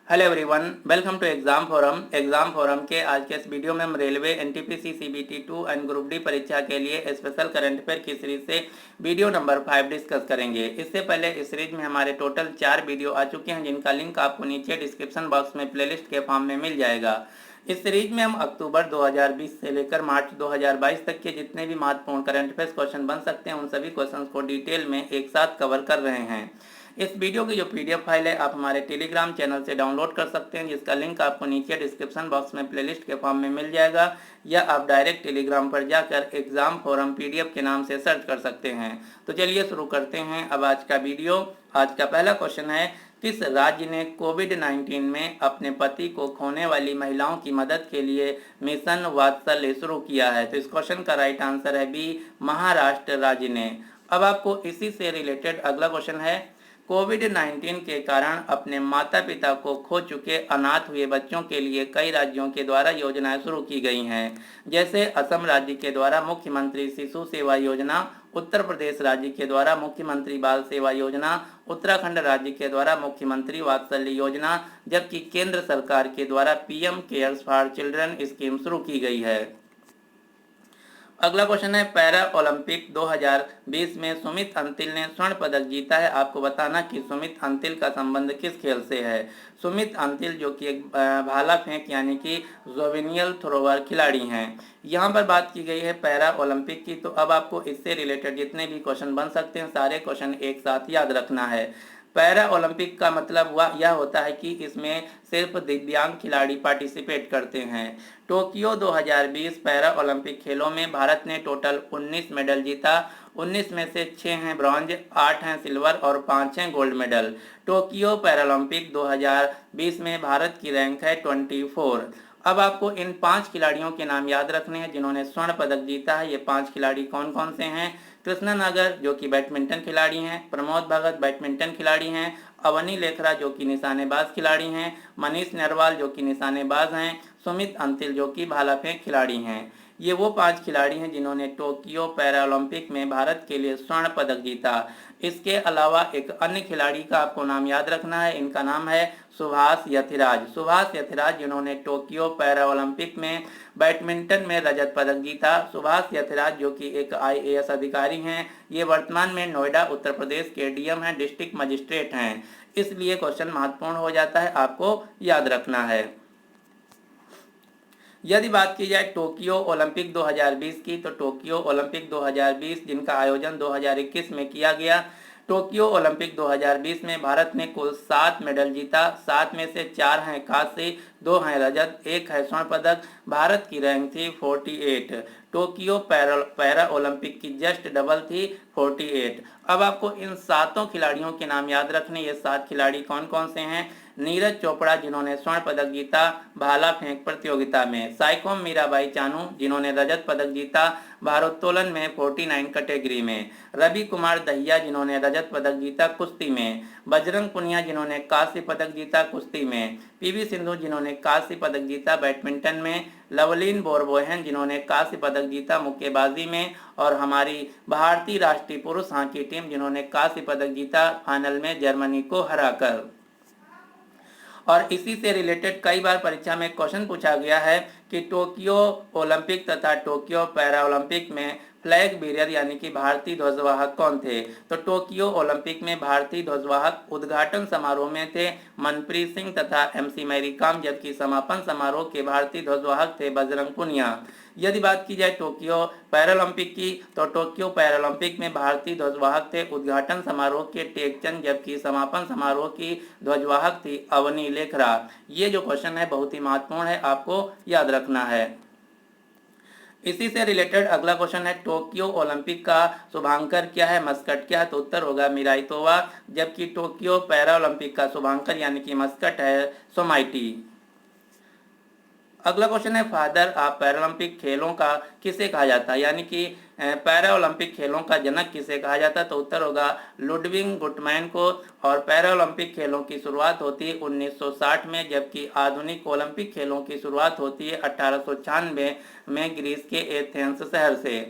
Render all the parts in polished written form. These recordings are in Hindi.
Hello everyone, welcome to exam forum के आज के इस वीडियो में हम railway NTPC CBT 2 and group D परीक्षा के लिए स्पेशल करंट अफेयर की सीरीज से वीडियो नंबर 5 डिस्कस करेंगे। इससे पहले इस सीरीज में हमारे टोटल 4 वीडियो आ चुके हैं, जिनका लिंक आपको नीचे डिस्क्रिप्शन बॉक्स में प्लेलिस्ट के फॉर्म में मिल जाएगा। इस सीरीज में हम अक्टूबर 2020 से लेकर मार्च 2022 तक के जितने भी महत्वपूर्ण करंट अफेयर्स क्वेश्चन बन सकते हैं, उन सभी क्वेश्चन को डिटेल में एक साथ कवर कर रहे हैं। इस वीडियो की जो पीडीएफ फाइल है आप हमारे टेलीग्राम चैनल से डाउनलोड कर सकते हैं, जिसका लिंक आपको नीचे डिस्क्रिप्शन बॉक्स में प्लेलिस्ट के फॉर्म में मिल जाएगा, या आप डायरेक्ट टेलीग्राम पर जाकर एग्जाम फोरम पीडीएफ के नाम से सर्च कर सकते हैं। तो चलिए शुरू करते हैं अब आज का वीडियो। आज का पहला क्वेश्चन है, किस राज्य ने कोविड-19 में अपने पति को खोने वाली महिलाओं की मदद के लिए मिशन वात्सल्य शुरू किया है? तो इस क्वेश्चन का राइट आंसर है बी, महाराष्ट्र राज्य ने। अब आपको इसी से रिलेटेड अगला क्वेश्चन है, कोविड-19 के कारण अपने माता पिता को खो चुके अनाथ हुए बच्चों के लिए कई राज्यों के द्वारा योजनाएं शुरू की गई हैं, जैसे असम राज्य के द्वारा मुख्यमंत्री शिशु सेवा योजना, उत्तर प्रदेश राज्य के द्वारा मुख्यमंत्री बाल सेवा योजना, उत्तराखंड राज्य के द्वारा मुख्यमंत्री वात्सल्य योजना, जबकि केंद्र सरकार के द्वारा PM cares for children scheme शुरू की गई है। अगला क्वेश्चन है, पैरा ओलंपिक 2020 में सुमित अंतिल ने स्वर्ण पदक जीता है। आपको बताना कि सुमित अंतिल का संबंध किस खेल से है। सुमित अंतिल जो कि एक भाला फेंक यानी कि जोवेनियल थ्रोवर खिलाड़ी हैं। यहाँ पर बात की गई है पैरा ओलंपिक की, तो अब आपको इससे रिलेटेड जितने भी क्वेश्चन बन सकते हैं सारे क्वेश्चन एक साथ याद रखना है। पैरा ओलंपिक का मतलब हुआ यह होता है कि इसमें सिर्फ दिव्यांग खिलाड़ी पार्टिसिपेट करते हैं। टोक्यो 2020 पैरा ओलंपिक खेलों में भारत ने टोटल 19 मेडल जीता। 19 में से 6 हैं ब्रॉन्ज, 8 हैं सिल्वर और 5 हैं गोल्ड मेडल। टोक्यो पैरालंपिक 2020 में भारत की रैंक है 24। अब आपको इन 5 खिलाड़ियों के नाम याद रखने हैं जिन्होंने स्वर्ण पदक जीता है। ये 5 खिलाड़ी कौन कौन से हैं? कृष्णा नागर जो कि बैडमिंटन खिलाड़ी हैं, प्रमोद भगत बैडमिंटन खिलाड़ी हैं, अवनी लेखरा जो कि निशानेबाज खिलाड़ी हैं, मनीष नरवाल जो कि निशानेबाज हैं, सुमित अंतिल जो कि भाला फेंक खिलाड़ी हैं। ये वो 5 खिलाड़ी हैं जिन्होंने टोक्यो पैरालंपिक में भारत के लिए स्वर्ण पदक जीता। इसके अलावा एक अन्य खिलाड़ी का आपको नाम याद रखना है, इनका नाम है सुभाष यथिराज। सुभाष यथिराज जिन्होंने टोक्यो पैरालंपिक में बैडमिंटन में रजत पदक जीता। सुभाष यथिराज जो कि एक आईएएस अधिकारी हैं, ये वर्तमान में नोएडा उत्तर प्रदेश के डीएम हैं, डिस्ट्रिक्ट मजिस्ट्रेट हैं। इसलिए क्वेश्चन महत्वपूर्ण हो जाता है, आपको याद रखना है। यदि बात की जाए टोक्यो ओलंपिक 2020 की, तो टोक्यो ओलंपिक 2020 जिनका आयोजन 2021 में किया गया, टोक्यो ओलंपिक 2020 में भारत ने कुल 7 मेडल जीता। 7 में से 4 हैं कांस्य, 2 हैं रजत, 1 है स्वर्ण पदक। भारत की रैंक थी 48। टोक्यो पैरा ओलंपिक की जस्ट डबल थी 48। अब आपको इन 7 खिलाड़ियों के नाम याद रखने। ये 7 खिलाड़ी कौन कौन से हैं? नीरज चोपड़ा जिन्होंने स्वर्ण पदक जीता भाला फेंक प्रतियोगिता में, साइकोम मीराबाई चानू जिन्होंने रजत पदक जीता भारोत्तोलन में 49 कैटेगरी में, रवि कुमार दहिया जिन्होंने रजत पदक जीता कुश्ती में, बजरंग पुनिया जिन्होंने कांस्य पदक जीता कुश्ती में, पीवी सिंधु जिन्होंने कांस्य पदक जीता बैडमिंटन में, लवलीन बोरगोहेन जिन्होंने कांस्य पदक जीता मुक्केबाजी में, और हमारी भारतीय राष्ट्रीय पुरुष हॉकी टीम जिन्होंने कांस्य पदक जीता फाइनल में जर्मनी को हराकर। और इसी से रिलेटेड कई बार परीक्षा में क्वेश्चन पूछा गया है कि टोक्यो ओलंपिक तथा टोक्यो पैरालंपिक में फ्लैग बेरियर यानी कि भारतीय ध्वजवाहक कौन थे? तो टोक्यो ओलंपिक में भारतीय ध्वजवाहक उद्घाटन समारोह में थे मनप्रीत सिंह तथा एमसी मैरीकॉम, जबकि समापन समारोह के भारतीय ध्वजवाहक थे बजरंग पुनिया। यदि बात की जाए टोक्यो पैरालंपिक की, तो टोक्यो पैरालंपिक में भारतीय ध्वजवाहक थे उद्घाटन समारोह के टेकचंद, जबकि समापन समारोह की ध्वजवाहक थी अवनी लेखरा। ये जो क्वेश्चन है बहुत ही महत्वपूर्ण है, आपको याद रखना है। इसी से रिलेटेड अगला क्वेश्चन है, टोक्यो ओलंपिक का शुभांकर क्या है, मस्कट क्या है? तो उत्तर होगा मिराइतोवा, जबकि टोक्यो पैरालंपिक का शुभांकर यानी कि मस्कट है सोमाइटी। अगला क्वेश्चन है, फादर ऑफ पैरालंपिक खेलों का किसे कहा जाता है, यानी कि पैरालंपिक खेलों का जनक किसे कहा जाता है? तो उत्तर होगा लुडविग गुटमैन को। और पैरालंपिक खेलों की शुरुआत होती है 1960 में, जबकि आधुनिक ओलंपिक खेलों की शुरुआत होती है 1896 में ग्रीस के एथेंस शहर से।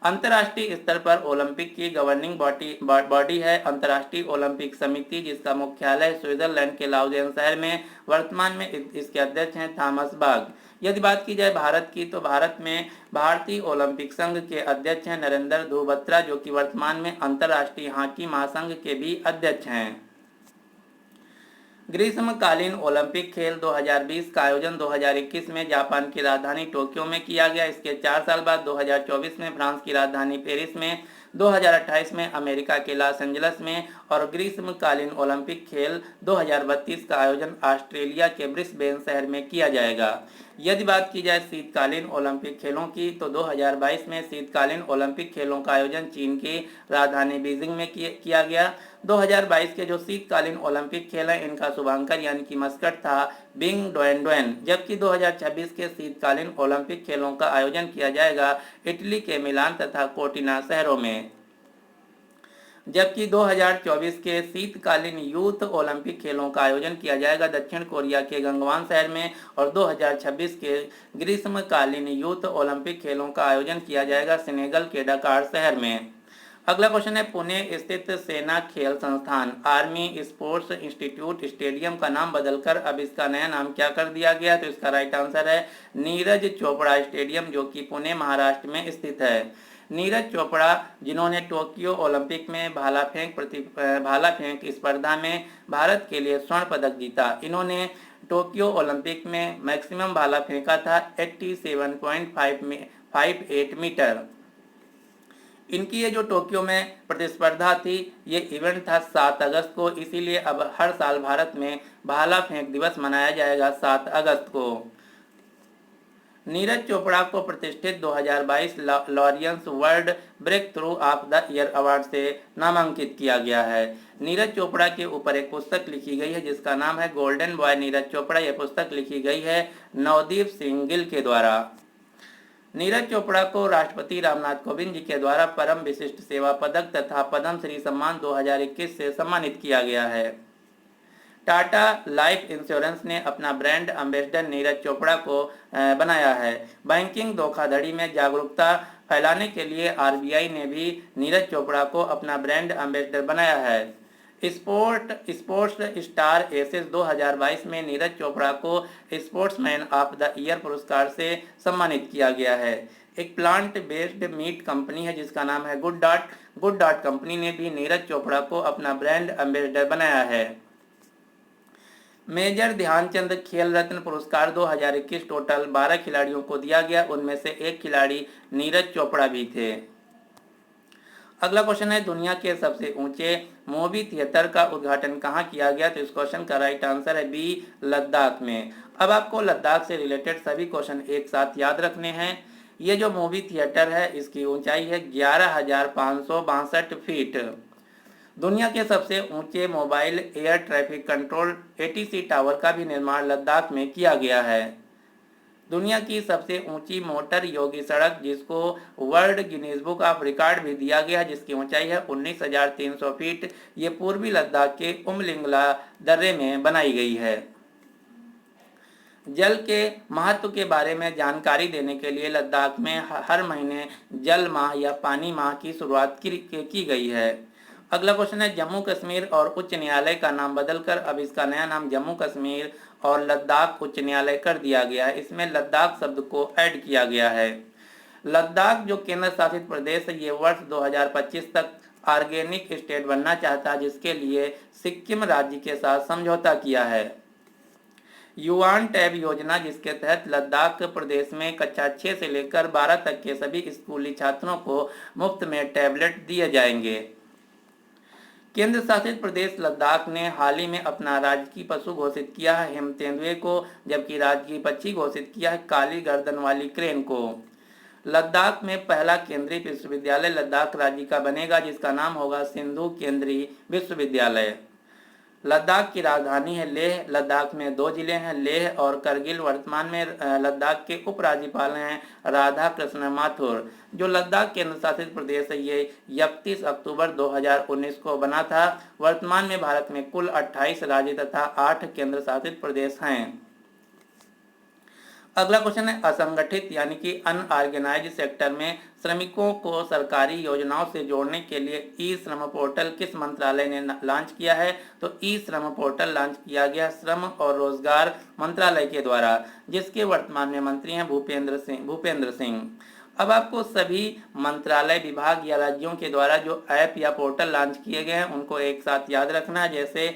अंतर्राष्ट्रीय स्तर पर ओलंपिक की गवर्निंग बॉडी है अंतर्राष्ट्रीय ओलंपिक समिति, जिसका मुख्यालय स्विट्जरलैंड के लाउजेन शहर में। वर्तमान में इसके अध्यक्ष हैं थॉमस बाग। यदि बात की जाए भारत की, तो भारत में भारतीय ओलंपिक संघ के अध्यक्ष हैं नरेंद्र ध्रुव बत्रा, जो कि वर्तमान में अंतर्राष्ट्रीय हॉकी महासंघ के भी अध्यक्ष हैं। ग्रीष्मकालीन ओलंपिक खेल 2020 का आयोजन 2021 में जापान की राजधानी टोक्यो में किया गया। इसके 4 साल बाद 2024 में फ्रांस की राजधानी पेरिस में, 2028 में अमेरिका के लॉस एंजल्स में और ग्रीष्मकालीन ओलंपिक खेल 2032 का आयोजन ऑस्ट्रेलिया के ब्रिस्बेन शहर में किया जाएगा। यदि बात की जाए शीतकालीन ओलंपिक खेलों की, तो 2022 में शीतकालीन ओलंपिक खेलों का आयोजन चीन की राजधानी बीजिंग में किया गया। 2022 के जो शीतकालीन ओलंपिक खेल हैं, इनका शुभांकर यानी कि मस्कट था बिंग डोएन, जबकि 2026 के शीतकालीन ओलंपिक खेलों का आयोजन किया जाएगा इटली के मिलान तथा कोटिना शहरों में। जबकि 2024 के शीतकालीन यूथ ओलंपिक खेलों का आयोजन किया जाएगा दक्षिण कोरिया के गंगवान शहर में और 2026 के ग्रीष्मकालीन यूथ ओलंपिक खेलों का आयोजन किया जाएगा सेनेगल के डकार शहर में। अगला क्वेश्चन है, पुणे स्थित सेना खेल संस्थान आर्मी स्पोर्ट्स इंस्टीट्यूट स्टेडियम का नाम बदलकर अब इसका नया नाम क्या कर दिया गया? तो इसका राइट आंसर है नीरज चोपड़ा स्टेडियम, जो कि पुणे महाराष्ट्र में स्थित है। नीरज चोपड़ा, जिन्होंने टोक्यो ओलंपिक में भाला फेंक स्पर्धा में भारत के लिए स्वर्ण पदक जीता। इन्होंने टोक्यो ओलंपिक में मैक्सिमम भाला फेंका था 87.58 मीटर। इनकी ये जो टोक्यो में प्रतिस्पर्धा थी, ये इवेंट था 7 अगस्त को, इसीलिए अब हर साल भारत में भाला फेंक दिवस मनाया जाएगा 7 अगस्त को। नीरज चोपड़ा को प्रतिष्ठित 2022 Laureus world breakthrough of the year award से नामांकित किया गया है। नीरज चोपड़ा के ऊपर एक पुस्तक लिखी गई है जिसका नाम है गोल्डन बॉय नीरज चोपड़ा। यह पुस्तक लिखी गई है नवदीप सिंह गिल के द्वारा। नीरज चोपड़ा को राष्ट्रपति रामनाथ कोविंद जी के द्वारा परम विशिष्ट सेवा पदक तथा पद्म श्री सम्मान 2021 से सम्मानित किया गया है। टाटा लाइफ इंश्योरेंस ने अपना ब्रांड एम्बेसडर नीरज चोपड़ा को बनाया है। बैंकिंग धोखाधड़ी में जागरूकता फैलाने के लिए आरबीआई ने भी नीरज चोपड़ा को अपना ब्रांड एम्बेसडर बनाया है। स्पोर्ट्स स्टार एसेस 2022 में नीरज चोपड़ा को स्पोर्ट्समैन ऑफ द ईयर पुरस्कार से सम्मानित किया गया है। एक प्लांट बेस्ड मीट कंपनी है जिसका नाम है गुड डॉट कंपनी ने भी नीरज चोपड़ा को अपना ब्रांड एम्बेसडर बनाया है। मेजर ध्यानचंद खेल रत्न पुरस्कार 2021 टोटल 12 खिलाड़ियों को दिया गया, उनमें से एक खिलाड़ी नीरज चोपड़ा भी थे। अगला क्वेश्चन है, दुनिया के सबसे ऊंचे मूवी थिएटर का उद्घाटन कहाँ किया गया? तो इस क्वेश्चन का राइट आंसर है बी, लद्दाख में। अब आपको लद्दाख से रिलेटेड सभी क्वेश्चन एक साथ याद रखने हैं। ये जो मूवी थिएटर है, इसकी ऊंचाई है 11,562 फीट। दुनिया के सबसे ऊंचे mobile air traffic control ATC tower का भी निर्माण लद्दाख में किया गया है। दुनिया की सबसे ऊंची मोटर योगी सड़क, जिसको world Guinness book of record भी दिया गया है, जिसकी ऊंचाई है 19,300 फीट, ये पूर्वी लद्दाख के उमलिंगला दर्रे में बनाई गई है। जल के महत्व के बारे में जानकारी देने के लिए लद्दाख में हर महीने जल माह या पानी माह की शुरुआत की गई है। अगला क्वेश्चन है, जम्मू कश्मीर और उच्च न्यायालय का नाम बदलकर अब इसका नया नाम जम्मू कश्मीर और लद्दाख उच्च न्यायालय कर दिया गया है। इसमें लद्दाख शब्द को ऐड किया गया है। लद्दाख जो केंद्र शासित प्रदेश है, ये वर्ष 2025 तक ऑर्गेनिक स्टेट बनना चाहता है, जिसके लिए सिक्किम राज्य के साथ समझौता किया है। युवान टैब योजना, जिसके तहत लद्दाख प्रदेश में कक्षा 6 से लेकर 12 तक के सभी स्कूली छात्रों को मुफ्त में टैबलेट दिए जाएंगे। केंद्र शासित प्रदेश लद्दाख ने हाल ही में अपना राजकीय पशु घोषित किया है हिम तेंदुए को, जबकि राजकीय पक्षी घोषित किया है काली गर्दन वाली क्रेन को। लद्दाख में पहला केंद्रीय विश्वविद्यालय लद्दाख राज्य का बनेगा, जिसका नाम होगा सिंधु केंद्रीय विश्वविद्यालय। लद्दाख की राजधानी है लेह। लद्दाख में 2 जिले हैं, लेह और करगिल। वर्तमान में लद्दाख के उपराज्यपाल हैं राधा कृष्ण माथुर। जो लद्दाख केंद्र शासित प्रदेश है, ये 31 अक्टूबर 2019 को बना था। वर्तमान में भारत में कुल 28 राज्य तथा 8 केंद्र शासित प्रदेश हैं। अगला क्वेश्चन है असंगठित यानी कि अनऑर्गेनाइज सेक्टर में श्रमिकों को सरकारी योजनाओं से जोड़ने के लिए ई श्रम पोर्टल किस मंत्रालय ने लॉन्च किया है? तो ई श्रम पोर्टल लॉन्च किया गया श्रम और रोजगार मंत्रालय के द्वारा, जिसके वर्तमान में मंत्री हैं भूपेंद्र सिंह। अब आपको सभी मंत्रालय, विभाग या राज्यों के द्वारा जो ऐप या पोर्टल लॉन्च किए गए हैं उनको एक साथ याद रखना है। जैसे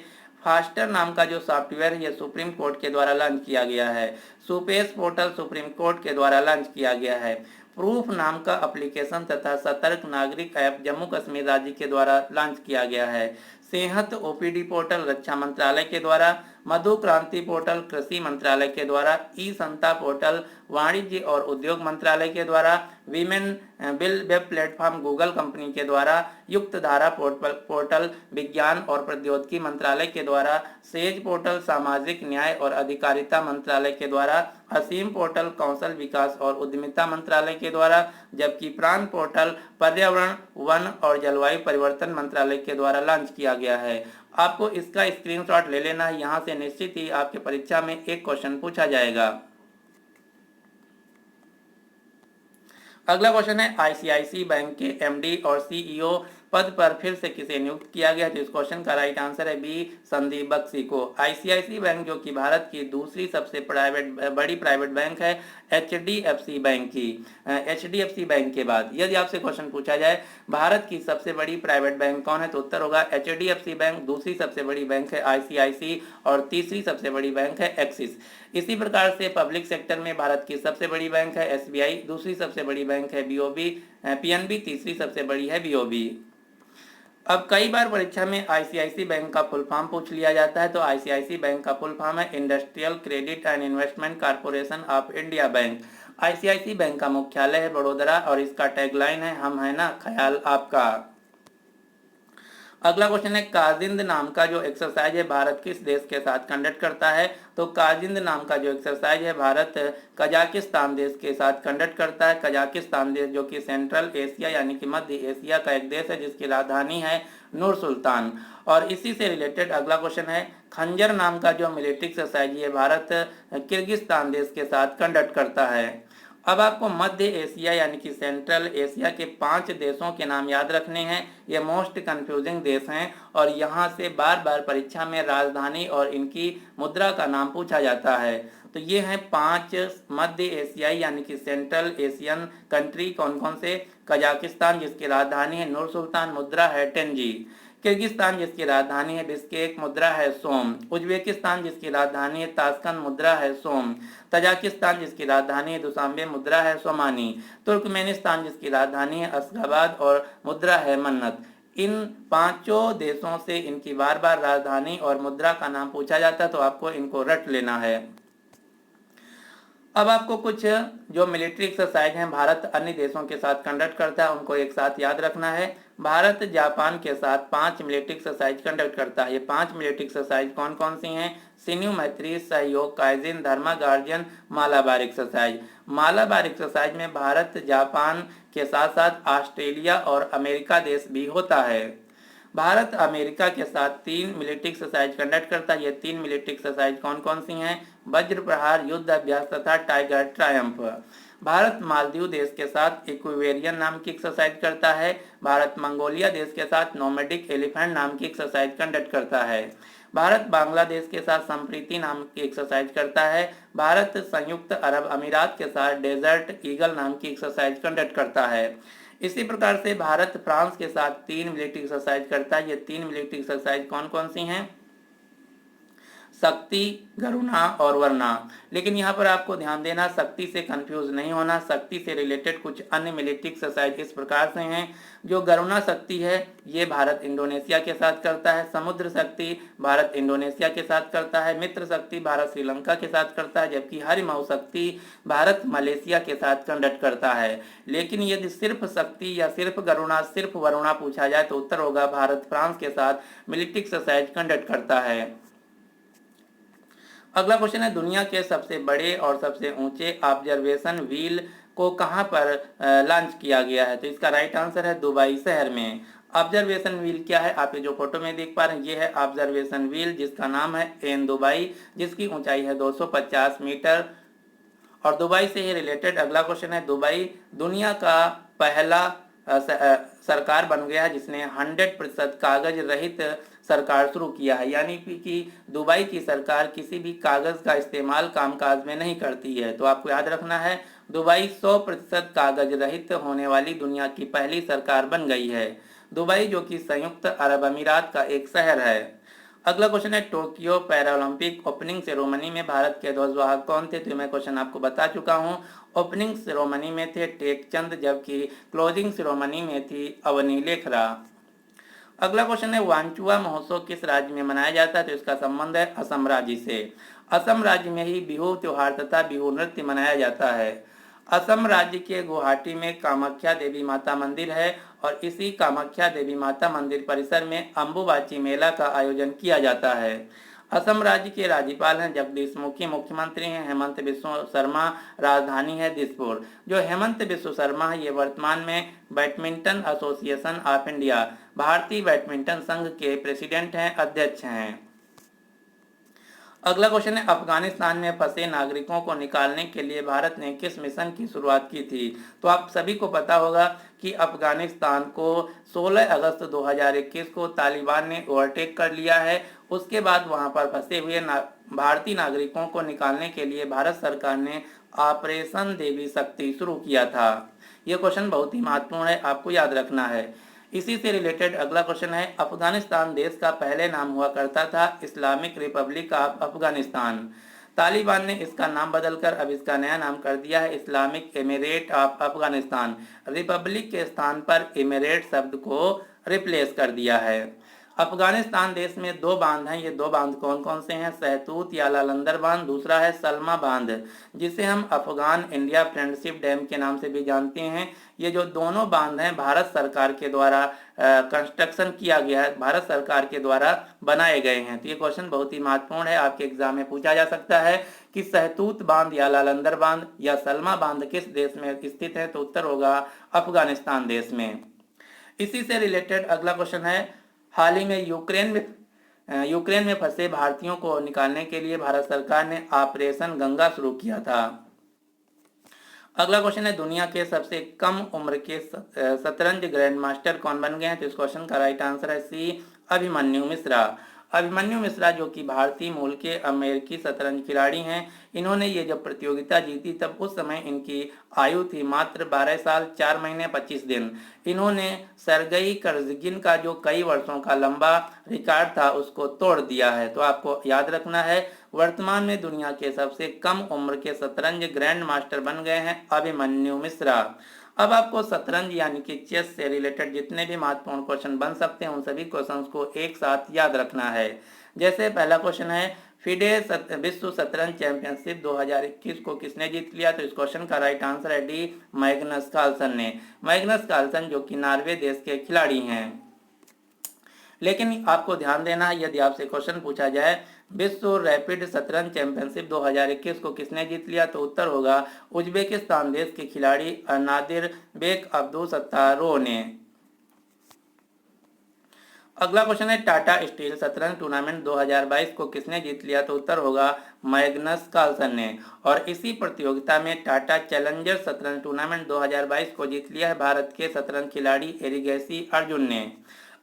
फास्टर नाम का जो सॉफ्टवेयर है ये सुप्रीम कोर्ट के द्वारा लॉन्च किया गया है। सुपेश पोर्टल सुप्रीम कोर्ट के द्वारा लॉन्च किया गया है। प्रूफ नाम का एप्लीकेशन तथा सतर्क नागरिक ऐप जम्मू कश्मीर राज्य के द्वारा लॉन्च किया गया है। सेहत ओपीडी पोर्टल रक्षा मंत्रालय के द्वारा, मधु क्रांति पोर्टल कृषि मंत्रालय के द्वारा, ई संता पोर्टल वाणिज्य और उद्योग मंत्रालय के द्वारा, women bill web platform Google company के द्वारा, युक्त धारा पोर्टल विज्ञान और प्रौद्योगिकी मंत्रालय के द्वारा, सेज पोर्टल सामाजिक न्याय और अधिकारिता मंत्रालय के द्वारा, असीम पोर्टल कौशल विकास और उद्यमिता मंत्रालय के द्वारा, जबकि प्राण पोर्टल पर्यावरण वन और जलवायु परिवर्तन मंत्रालय के द्वारा लॉन्च किया गया है। आपको इसका स्क्रीनशॉट ले लेना है, यहाँ से निश्चित ही आपके परीक्षा में एक क्वेश्चन पूछा जाएगा। अगला क्वेश्चन है आईसीआईसी बैंक के एमडी और सीईओ पद पर फिर से किसे नियुक्त किया गया? तो इस क्वेश्चन का राइट आंसर है बी, संदीप बख्शी को। आईसीआईसी बैंक जो कि भारत की दूसरी सबसे बड़ी प्राइवेट बैंक है एचडीएफसी बैंक के बाद। यदि आपसे क्वेश्चन पूछा जाए भारत की सबसे बड़ी प्राइवेट बैंक कौन है, तो उत्तर होगा एचडीएफसी बैंक। दूसरी सबसे बड़ी बैंक है आईसीआईसी और तीसरी सबसे बड़ी बैंक है एक्सिस। इसी प्रकार से पब्लिक सेक्टर में भारत की सबसे बड़ी बैंक है एसबीआई, दूसरी सबसे बड़ी बैंक है पीएनबी, तीसरी सबसे बड़ी है बीओबी। अब कई बार परीक्षा में आईसीआईसी बैंक का फुल फॉर्म पूछ लिया जाता है, तो आईसीआईसी बैंक का फुल फॉर्म है industrial credit and investment corporation of India bank. ICICI bank का मुख्यालय है बड़ोदरा और इसका टैगलाइन है हम है ना ख्याल आपका। अगला क्वेश्चन है काजिंद नाम का जो एक्सरसाइज है भारत किस देश के साथ कंडक्ट करता है? तो काजिंद नाम का जो एक्सरसाइज है भारत कजाकिस्तान देश के साथ कंडक्ट करता है। कजाकिस्तान देश जो कि सेंट्रल एशिया यानी कि मध्य एशिया का एक देश है जिसकी राजधानी है नूर सुल्तान। और इसी से रिलेटेड अगला क्वेश्चन है खंजर नाम का जो मिलिट्री एक्सरसाइज है भारत किर्गिस्तान देश के साथ कंडक्ट करता है। अब आपको मध्य एशिया यानी कि सेंट्रल एशिया के 5 देशों के नाम याद रखने हैं। ये मोस्ट कंफ्यूजिंग देश हैं और यहाँ से बार बार परीक्षा में राजधानी और इनकी मुद्रा का नाम पूछा जाता है। तो ये हैं 5 मध्य एशियाई यानी कि सेंट्रल एशियन कंट्री। कौन कौन से? कजाकिस्तान जिसकी राजधानी है नूर सुल्तान, मुद्रा है टेंजी। किर्गिस्तान जिसकी राजधानी है बिश्केक, मुद्रा है सोम। उज्बेकिस्तान जिसकी राजधानी है ताशकंद, मुद्रा है सोम। तजाकिस्तान जिसकी राजधानी है दुशांबे, मुद्रा है सोमानी। तुर्कमेनिस्तान जिसकी राजधानी है अशगाबाद और मुद्रा है मन्नत। इन 5 देशों से इनकी बार बार राजधानी और मुद्रा का नाम पूछा जाता है, तो आपको इनको रट लेना है। अब आपको कुछ जो मिलिट्री एक्सरसाइज हैं भारत अन्य देशों के साथ कंडक्ट करता है उनको एक साथ याद रखना है। भारत जापान के साथ 5 मिलिट्री एक्सरसाइज कंडक्ट करता है। ये 5 मिलिट्री एक्सरसाइज कौन कौन सी हैं? Shinyuu, Maitri, Sahyog, Kaijin, Dharma Guardian, Malabar exercise. Malabar exercise में भारत जापान के साथ साथ ऑस्ट्रेलिया और अमेरिका देश भी होता है। भारत अमेरिका के साथ 3 मिलिट्री एक्सरसाइज कंडक्ट करता है। ये 3 मिलिट्री एक्सरसाइज कौन कौन सी हैं? वज्र प्रहार, युद्ध अभ्यास तथा टाइगर ट्रायम्फ। भारत मालदीव देश के साथ इक्विवेरियन नाम की एक्सरसाइज करता है। भारत मंगोलिया देश के साथ नोमैडिक एलिफेंट नाम की एक्सरसाइज कंडक्ट करता है। भारत बांग्लादेश के साथ संप्रीति नाम की एक्सरसाइज करता है। भारत संयुक्त अरब अमीरात के साथ डेजर्ट ईगल नाम की एक्सरसाइज कंडक्ट करता है। इसी प्रकार से भारत फ्रांस के साथ 3 मिलिट्री एक्सरसाइज करता है। ये 3 मिलिट्री एक्सरसाइज कौन कौन सी हैं? शक्ति, गरुणा और वरना। लेकिन यहाँ पर आपको ध्यान देना, शक्ति से कंफ्यूज नहीं होना। शक्ति से रिलेटेड कुछ अन्य मिलिट्री एक्सरसाइज इस प्रकार से हैं। जो गरुणा शक्ति है ये भारत इंडोनेशिया के साथ करता है। समुद्र शक्ति भारत इंडोनेशिया के साथ करता है। मित्र शक्ति भारत श्रीलंका के साथ करता है, जबकि हरिमऊ शक्ति भारत मलेशिया के साथ कंडक्ट करता है। लेकिन यदि सिर्फ शक्ति या सिर्फ गरुणा सिर्फ वरुणा पूछा जाए तो उत्तर होगा भारत फ्रांस के साथ मिलिट्री एक्सरसाइज कंडक्ट करता है। अगला क्वेश्चन है दुनिया के सबसे बड़े और सबसे ऊंचे ऑब्जर्वेशन व्हील को कहां पर लॉन्च किया गया है? तो इसका राइट आंसर है दुबई शहर में। ऑब्जर्वेशन व्हील क्या है? आप ये जो फोटो में देख पा रहे हैं ये है ऑब्जर्वेशन व्हील जिसका नाम है एन दुबई, जिसकी ऊंचाई है 250 मीटर और दुबई से ही रिलेटेड अगला क्वेश्चन है, दुबई दुनिया का पहला सरकार बन गया है जिसने 100% कागज रहित सरकार शुरू किया है, यानी कि दुबई की सरकार किसी भी कागज का इस्तेमाल कामकाज में नहीं करती है। तो आपको याद रखना है, दुबई 100% कागज रहित होने वाली दुनिया की पहली सरकार बन गई है। दुबई जो कि संयुक्त अरब अमीरात का एक शहर है। अगला क्वेश्चन है, टोक्यो पैरालंपिक ओपनिंग सेरेमनी में भारत के ध्वजवाहक कौन थे? तो मैं क्वेश्चन आपको बता चुका हूं। ओपनिंग सेरेमनी में थे टेकचंद, जबकि क्लोजिंग सेरेमनी में थी अवनी लेखरा। अगला क्वेश्चन है, वांचुआ महोत्सव किस राज्य में मनाया जाता है? तो इसका संबंध है असम राज्य से। असम राज्य में ही बिहू त्योहार तथा बिहू नृत्य मनाया जाता है। असम राज्य के गुवाहाटी में कामाख्या देवी माता मंदिर है और इसी कामाख्या देवी माता मंदिर परिसर में अम्बुबाची मेला का आयोजन किया जाता है। असम राज्य के राज्यपाल हैं जगदीश मुखी, मुख्यमंत्री हैं हेमंत बिस्व शर्मा, राजधानी है दिसपुर। जो हेमंत बिस्व शर्मा है ये वर्तमान में बैडमिंटन एसोसिएशन ऑफ इंडिया, भारतीय बैडमिंटन संघ के प्रेसिडेंट हैं, अध्यक्ष हैं। अगला क्वेश्चन है, अफगानिस्तान में फंसे नागरिकों को निकालने के लिए भारत ने किस मिशन की शुरुआत की थी? तो आप सभी को पता होगा कि अफगानिस्तान को 16 अगस्त 2021 को तालिबान ने ओवरटेक कर लिया है। उसके बाद वहां पर फंसे हुए भारतीय नागरिकों को निकालने के लिए भारत सरकार ने ऑपरेशन देवी शक्ति शुरू किया था। यह क्वेश्चन बहुत ही महत्वपूर्ण है, आपको याद रखना है। इसी से रिलेटेड अगला क्वेश्चन है, अफगानिस्तान देश का पहले नाम हुआ करता था Islamic Republic of Afghanistan. Taliban ने इसका नाम बदलकर अब इसका नया नाम कर दिया है Islamic emirate of Afghanistan. Republic के स्थान पर एमिरेट शब्द को रिप्लेस कर दिया है। अफगानिस्तान देश में दो बांध हैं, ये दो बांध कौन कौन से हैं? सहतूत या लालंदर बांध, दूसरा है सलमा बांध जिसे हम अफगान इंडिया फ्रेंडशिप डैम के नाम से भी जानते हैं। ये जो दोनों बांध हैं भारत सरकार के द्वारा कंस्ट्रक्शन किया गया है, भारत सरकार के द्वारा बनाए गए हैं। तो ये क्वेश्चन बहुत ही महत्वपूर्ण है, आपके एग्जाम में पूछा जा सकता है कि सहतूत बांध या लालंदर बांध या सलमा बांध किस देश में स्थित है? तो उत्तर होगा अफगानिस्तान देश में। इसी से रिलेटेड अगला क्वेश्चन है, हाल ही में यूक्रेन में फंसे भारतीयों को निकालने के लिए भारत सरकार ने ऑपरेशन गंगा शुरू किया था। अगला क्वेश्चन है, दुनिया के सबसे कम उम्र के शतरंज ग्रैंड मास्टर कौन बन गए हैं? तो इस क्वेश्चन का राइट आंसर है सी, अभिमन्यु मिश्रा। अभिमन्यु मिश्रा जो कि भारतीय मूल के अमेरिकी शतरंज खिलाड़ी हैं, इन्होंने ये जब प्रतियोगिता जीती तब उस समय इनकी आयु थी मात्र 12 साल 4 महीने 25 दिन। इन्होंने सर्गेई कर्जगिन का जो कई वर्षों का लंबा रिकॉर्ड था उसको तोड़ दिया है। तो आपको याद रखना है, वर्तमान में दुनिया के सबसे कम उम्र के शतरंज ग्रैंड मास्टर बन गए हैं अभिमन्यु मिश्रा। अब आपको शतरंज यानी कि चेस से रिलेटेड जितने भी महत्वपूर्ण क्वेश्चन बन सकते हैं उन सभी क्वेश्चंस को एक साथ याद रखना है। जैसे पहला क्वेश्चन है, फिडे विश्व शतरंज चैंपियनशिप 2021 को किसने जीत लिया? तो इस क्वेश्चन का राइट आंसर है डी, मैग्नस कार्लसन ने। मैग्नस कार्लसन जो कि नॉर्वे देश के खिलाड़ी हैं। लेकिन आपको ध्यान देना है, यदि आपसे क्वेश्चन पूछा जाए विश्व रैपिड शतरंज चैंपियनशिप 2021 को किसने जीत लिया? तो उत्तर होगा उज्बेकिस्तान देश के खिलाड़ी नादिर बेक अब्दुलसत्तारोव ने। अगला क्वेश्चन है, टाटा स्टील शतरंज टूर्नामेंट 2022 को किसने जीत लिया? तो उत्तर होगा मैग्नस कार्लसन ने। और इसी प्रतियोगिता में टाटा चैलेंजर शतरंज टूर्नामेंट 2022 को जीत लिया है भारत के शतरंज खिलाड़ी एरिगैसी अर्जुन ने।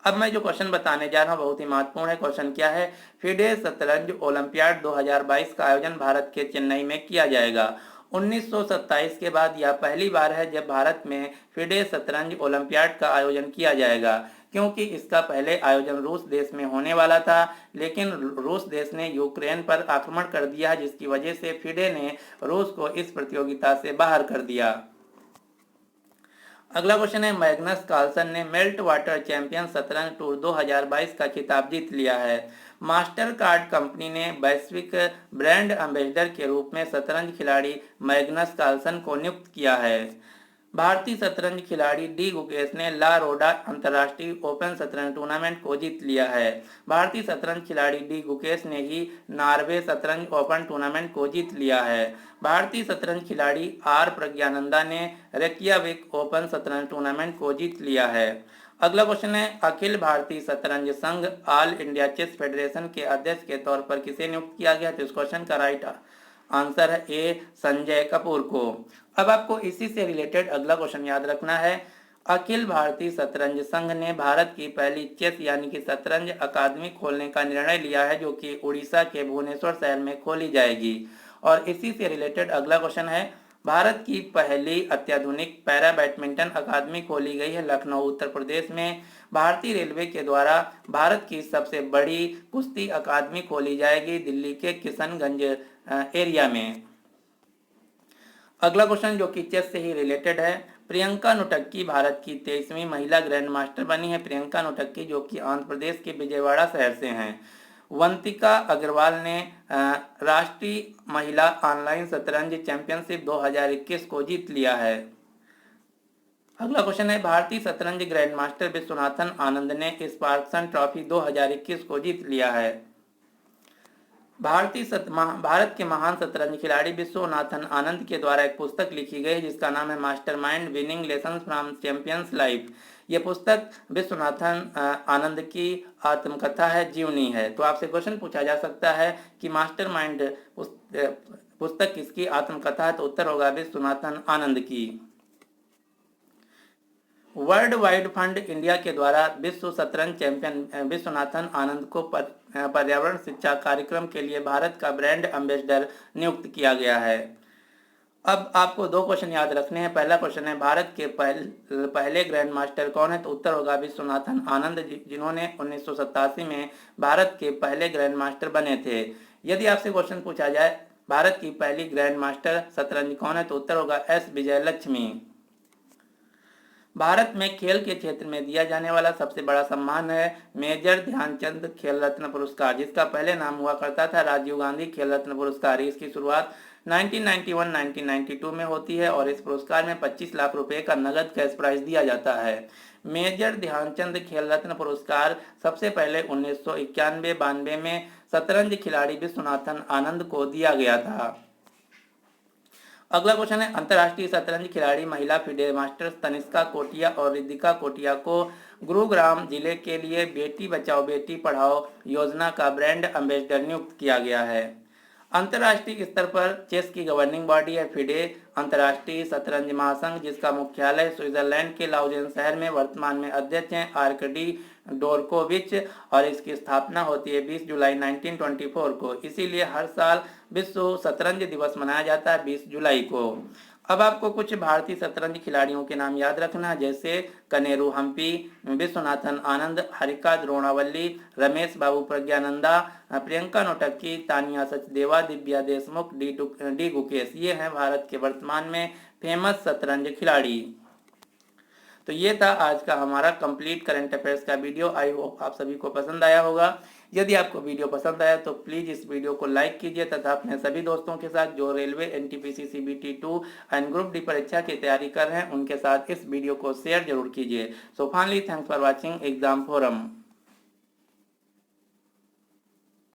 अब मैं जो क्वेश्चन बताने जा रहा हूँ बहुत ही महत्वपूर्ण है। क्वेश्चन क्या है? फिडे शतरंज ओलंपियाड 2022 का आयोजन भारत के चेन्नई में किया जाएगा। 1927 के बाद यह पहली बार है जब भारत में फिडे शतरंज ओलंपियाड का आयोजन किया जाएगा, क्योंकि इसका पहले आयोजन रूस देश में होने वाला था, लेकिन रूस देश ने यूक्रेन पर आक्रमण कर दिया, जिसकी वजह से फिडे ने रूस को इस प्रतियोगिता से बाहर कर दिया। अगला क्वेश्चन है, मैग्नस कार्लसन ने मेल्ट वाटर चैंपियन शतरंज टूर 2022 का खिताब जीत लिया है। मास्टर कार्ड कंपनी ने वैश्विक ब्रांड एम्बेसडर के रूप में शतरंज खिलाड़ी मैग्नस कार्लसन को नियुक्त किया है। भारतीय शतरंज खिलाड़ी डी गुकेश ने ला रोडा अंतर्राष्ट्रीय ओपन शतरंज टूर्नामेंट को जीत लिया है। भारतीय शतरंज खिलाड़ी डी गुकेश ने ही नॉर्वे शतरंज ओपन टूर्नामेंट को जीत लिया है। भारतीय शतरंज खिलाड़ी आर प्रज्ञानंदा ने रेकियाविक ओपन शतरंज टूर्नामेंट को जीत लिया है। अगला क्वेश्चन है, अखिल भारतीय शतरंज संघ ऑल इंडिया चेस फेडरेशन के अध्यक्ष के तौर पर किसे नियुक्त किया गया? तो इस क्वेश्चन का राइट आंसर है ए संजय कपूर को। अब आपको इसी से रिलेटेड अगला क्वेश्चन याद रखना है। अखिल भारतीय शतरंज संघ ने भारत की पहली चेस यानी कि शतरंज अकादमी खोलने का निर्णय लिया है, जो कि उड़ीसा के भुवनेश्वर शहर में खोली जाएगी। और इसी से रिलेटेड अगला क्वेश्चन है, भारत की पहली अत्याधुनिक पैरा बैडमिंटन अकादमी खोली गई है लखनऊ उत्तर प्रदेश में। भारतीय रेलवे के द्वारा भारत की सबसे बड़ी कुश्ती अकादमी खोली जाएगी दिल्ली के किशनगंज एरिया में। अगला क्वेश्चन जो कि चेस से ही रिलेटेड है, प्रियंका नोटक्की भारत की 23वीं महिला ग्रैंड मास्टर बनी है। प्रियंका नोटक्की जो कि आंध्र प्रदेश के विजयवाड़ा शहर से हैं। वंतिका अग्रवाल ने राष्ट्रीय महिला ऑनलाइन शतरंज चैंपियनशिप 2021 को जीत लिया है। अगला क्वेश्चन है, भारतीय शतरंज ग्रैंड मास्टर विश्वनाथन आनंद ने स्पार्क्सन ट्रॉफी 2021 को जीत लिया है। भारत के महान शतरंज खिलाड़ी विश्वनाथन आनंद के द्वारा एक पुस्तक लिखी गई है जिसका नाम है mastermind winning lessons from champions life. यह पुस्तक विश्वनाथन आनंद की आत्मकथा है, जीवनी है। तो आपसे क्वेश्चन पूछा जा सकता है कि मास्टरमाइंड पुस्तक किसकी आत्मकथा है, तो उत्तर होगा विश्वनाथन आनंद की। वर्ल्ड वाइड फंड इंडिया के द्वारा विश्व शतरंज चैंपियन विश्वनाथन आनंद को पर्यावरण शिक्षा कार्यक्रम के लिए भारत का ब्रांड एम्बेसडर नियुक्त किया गया है। अब आपको दो क्वेश्चन याद रखने हैं। पहला क्वेश्चन है, भारत के पहले ग्रैंड मास्टर कौन है, तो उत्तर होगा विश्वनाथन आनंद, जिन्होंने 1987 में भारत के पहले ग्रैंड मास्टर बने थे। यदि आपसे क्वेश्चन पूछा जाए भारत की पहली ग्रैंड मास्टर शतरंज कौन है, तो उत्तर होगा एस विजयलक्ष्मी। भारत में खेल के क्षेत्र में दिया जाने वाला सबसे बड़ा सम्मान है मेजर ध्यानचंद खेल रत्न पुरस्कार, जिसका पहले नाम हुआ करता था राजीव गांधी खेल रत्न पुरस्कार। इसकी शुरुआत 1991-1992 में होती है और इस पुरस्कार में 25 लाख रुपए का नगद कैश प्राइज दिया जाता है। मेजर ध्यानचंद खेल रत्न पुरस्कार सबसे पहले 1991-92 में शतरंज खिलाड़ी विश्वनाथन आनंद को दिया गया था। अगला क्वेश्चन है, अंतर्राष्ट्रीय शतरंज खिलाड़ी महिला फिडे मास्टर्स तनिष्का कोटिया और रिद्धिका कोटिया को गुरुग्राम जिले के लिए बेटी बचाओ बेटी पढ़ाओ योजना का ब्रांड एम्बेसडर नियुक्त किया गया है। अंतर्राष्ट्रीय स्तर पर चेस की गवर्निंग बॉडी है फिडे, अंतर्राष्ट्रीय शतरंज महासंघ, जिसका मुख्यालय स्विट्जरलैंड के लाउजेन शहर में। वर्तमान में अध्यक्ष हैं आर्कडी डोरकोविच और इसकी स्थापना होती है 20 जुलाई 1924 को। इसीलिए हर साल विश्व शतरंज दिवस मनाया जाता है 20 जुलाई को। अब आपको कुछ भारतीय शतरंज खिलाड़ियों के नाम याद रखना, जैसे कनेरू हम्पी, विश्वनाथन आनंद, हरिका द्रोणावल्ली, रमेश बाबू प्रज्ञानंदा, प्रियंका नोटक्की, तानिया सचदेवा, दिव्या देशमुख, डी गुकेश। ये हैं भारत के वर्तमान में फेमस शतरंज खिलाड़ी। तो ये था आज का हमारा कंप्लीट करंट अफेयर्स का वीडियो। आई होप आप सभी को पसंद आया होगा। यदि आपको वीडियो पसंद आया तो प्लीज़ इस वीडियो को लाइक कीजिए तथा अपने सभी दोस्तों के साथ जो railway NTPC CBT 2 and group D परीक्षा की तैयारी कर रहे हैं उनके साथ इस वीडियो को शेयर जरूर कीजिए। So finally thanks for watching exam forum.